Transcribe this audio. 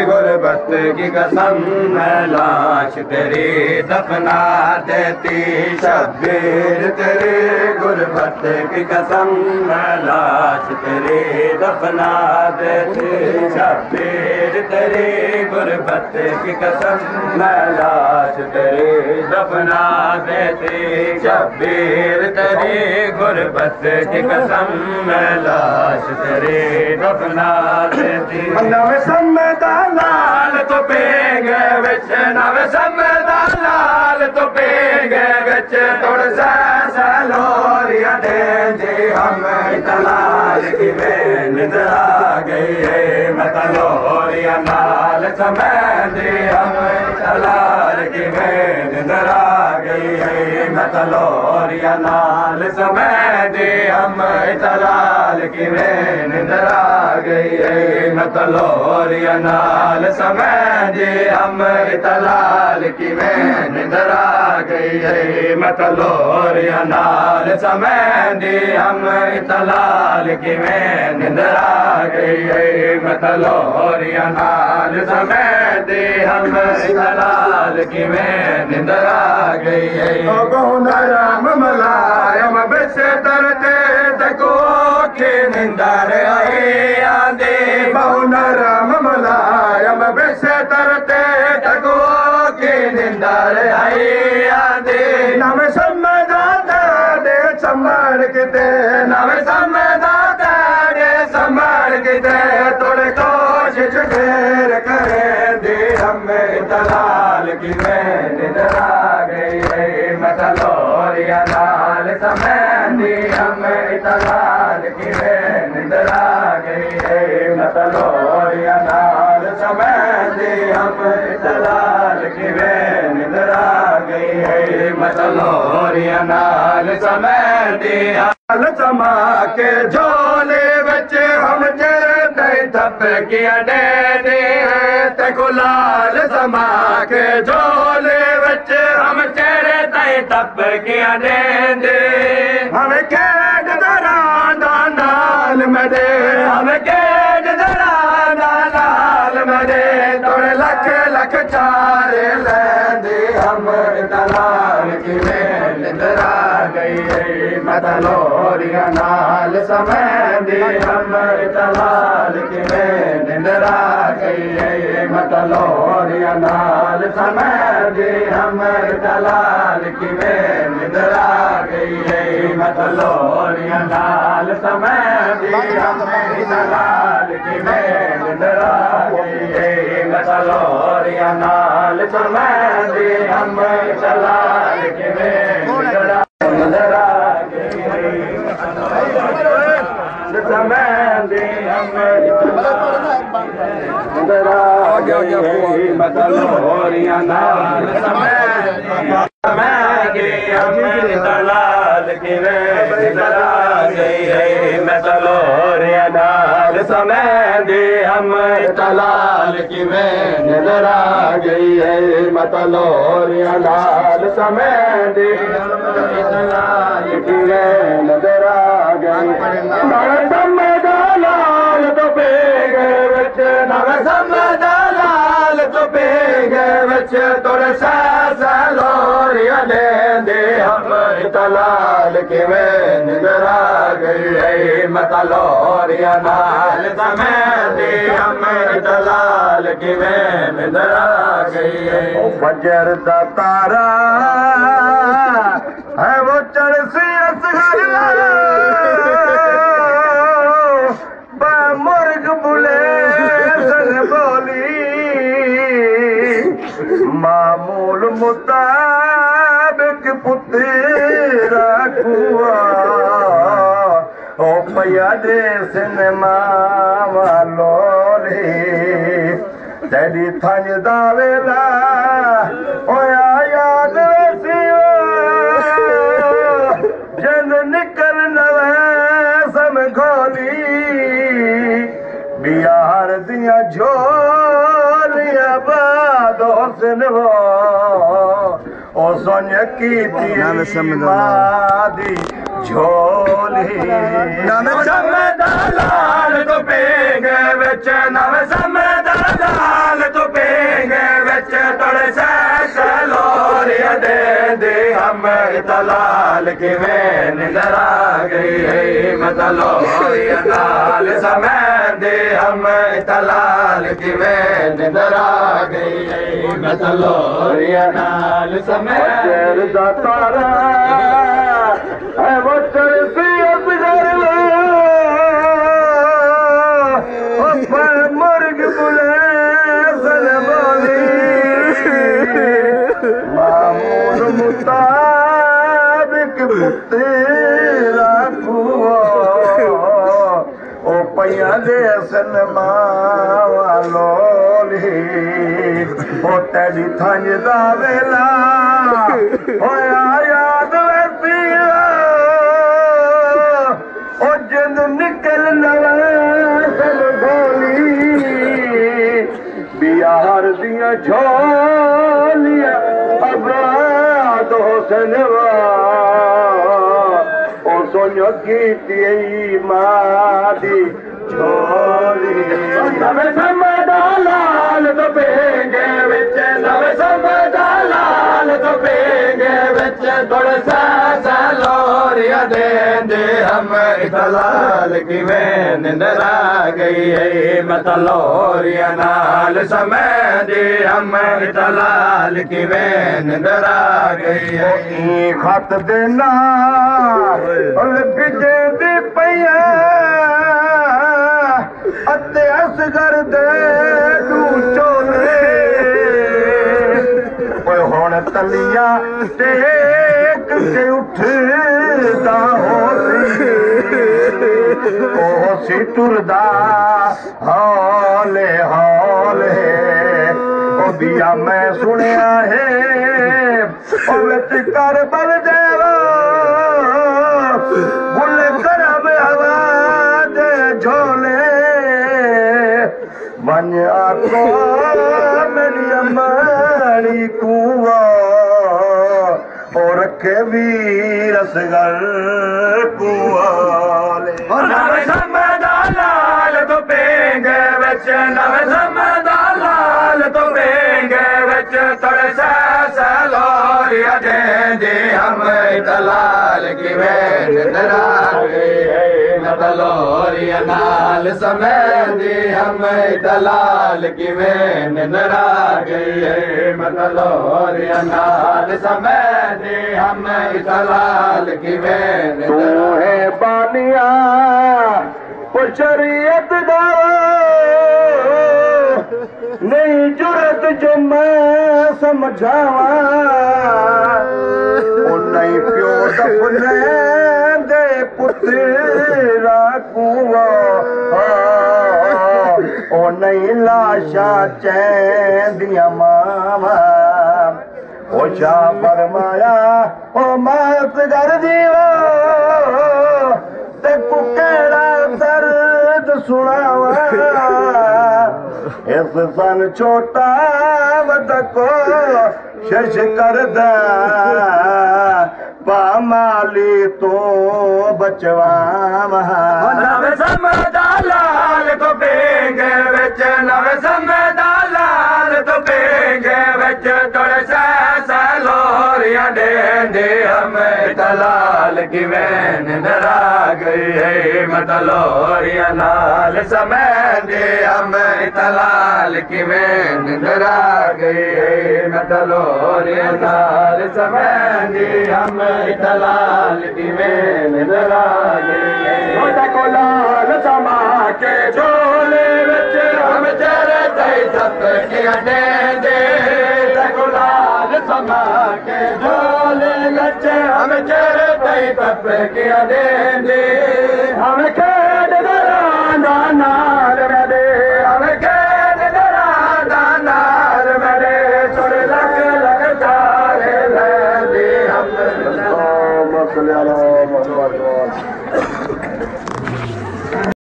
गुरबत की कसम मैं लाश तेरी दफना देती शब्बीर तेरी गुरबत की कसम मैं लाश तेरी दफना देती शब्बीर तेरी गुरबत की कसम मैं लाश तेरी दफना देती शब्बीर तेरी गुरबत की कसम मैं लाश तेरी दफना देती नवे सम्मेदा लाल तो पेगे विच नवे सम्मेदा लाल तो पेगे विच तुड़ सा लोरिया दे जी हम तलाल की निंद आ गई है मैं तलोरिया नाल समय दे हम तलाल की निंद आ गई है मैं तलोरिया नाल समय दे हम तलाल की निंद आ गई है मैं तलोरिया नाल समय दे हम तलाल की निंद आ गई है मैं तलोरिया नाल समय दे हम तलाल की निंद आ गई है मैं तलोरिया नाल समय दे हम तलाल की निंद आ गई है राम मलायम बेशतर तको के निंदर आए आदे बहुन राम मलायम बेशतर तको के निंदर आए आदे नव समझाता दे संभाल के ते नव समझाता दे संभाल के ते थोड़े कोशिश फेर करे दे हमें तलाल की निंद आ गई है मैं तलोरिया नाल समय दी हमें तलाल की निंद आ गई है मैं तलोरिया नाल समय दी हमें तलाल की निंद आ गई है मैं तलोरिया नाल समय दी हाल समा के झोले बच्चे हम चरते थप किया दे तको लाल समा के झोले बच्चे हम चेहरे तय तप किया दे हमें कैद दरा नाल मदे हमें कैद दरा नाल मदे तोड़े लख लख चारे लेंदे हम तलाल की निंद आ गई है मैं तलोरिया नाल समय दे हम तलाल की निंद आ गई है मैं तलोरिया नाल समय दे हम तलाल की निंद आ गई है मैं तलोरिया नाल समय दे हम तलाल की निंद आ गई है मैं तलोरिया नाल समय दे हम तलाल की निंद आ गई है समय दे हम तलोरिया नाल समय दे हम तलाल की निंद आ गई है मैं तलोरिया नाल समय दे हम तलाल की निंद आ गई है मैं तलोरिया नाल समय दे तलाल की निंद आ गई नव समझदा लाल तो पेगे विच नव समझदा लाल तो पेगे विच तोड़े सा लोरिया दे हम तलाल की निंद आ गई है मैं तलोरिया नाल समय दे हम तलाल की निंद आ गई है फजर दा तारा है वो चढ़सी असगर मुर्ग बुले सन बोली मामूल मुताबिक पुत्रा कुआ ओ पैया दे सिनेमा वालोली तेरी थंज दा वेला ओया याद जन निकल नवे सम खोली बिहार दिया झोलिया बादो सिनवो ओ सोनिया की मादी झोली नव समझदा लाल तो पेगे विच नव समझदा लाल किवें निंदर आ गई मतलोरिया नाल समेंदे हम तलाल किवें निंदर आ गई मतलोरिया नाल समेंदे दा तारा है वो चलती असगर मुर्ग बुले सलमानी मामूल मुताबिक तेरा कुआ ओ पैया दे सनमा वालोली ओ तेरी थंज दा वेला होया याद वैसिया ओ जिंद निकल नवा बिहार दिया झोलिया आबाद हुसनवा ओ सोनियो कीती मादी झोली नवे समदा लाल तो पेंगे विच नवे समदा लाल तो पेंगे विच थोड़े सा लोरिया दे हम तलाल किवें निंदर आ गई है मतलोरिया नाल समय दे हम तलाल किवें निंदर आ गई है खत देना बिजे दी पैया अते असगर दे तू चोले हुण तलिया टेक के उठदा होसी टुरदा हौले हौले ओ बिया मैं सुनिया है ओ विच कर बल देवा बुले करम हवा दे झोले मन आको मेरी अम्मानी कुआ और रखे वीर असगर कुआले नवे समदा लाल तो पेंगे विच नवे समदा लाल तो पेंगे विच थोड़े सा लोरिया दे हम तलाल किवें निंदर आ गई मतलोरिया नाल समय दे हम तलाल किवें निंदर आ गई मतलोरिया नाल समय दे हम तलाल किवें तू है बानिया ओ शरीयत दा नहीं जुरत जो मैं समझावा ओ नहीं प्यो दफने दे पुत्रा कुआ ओ नहीं लाशा चैंदिया मावा ओ शाह फरमाया ओ मात कर दीवा ते कुकेड़ा दर्द सुनावा इस सन छोटा वदको शश करदा पामाली तो बचवावा नवे समदा लाल तो पेंगे विच नवे समदा लाल तो पेंगे विच थोड़े सा लोरिया दे हम तलाल किवें निंदर आ गई है मतलोरिया नाल समय दे हम तलाल किवें निंदर आ गई है मतलोरिया नाल समय दे हम तलाल किवें निंदर आ गई है को लाल समा के झोले विच हम चेहरे ते सत के दे गुलाल समा के झोले विच हम चेहरे ते तप के दे हम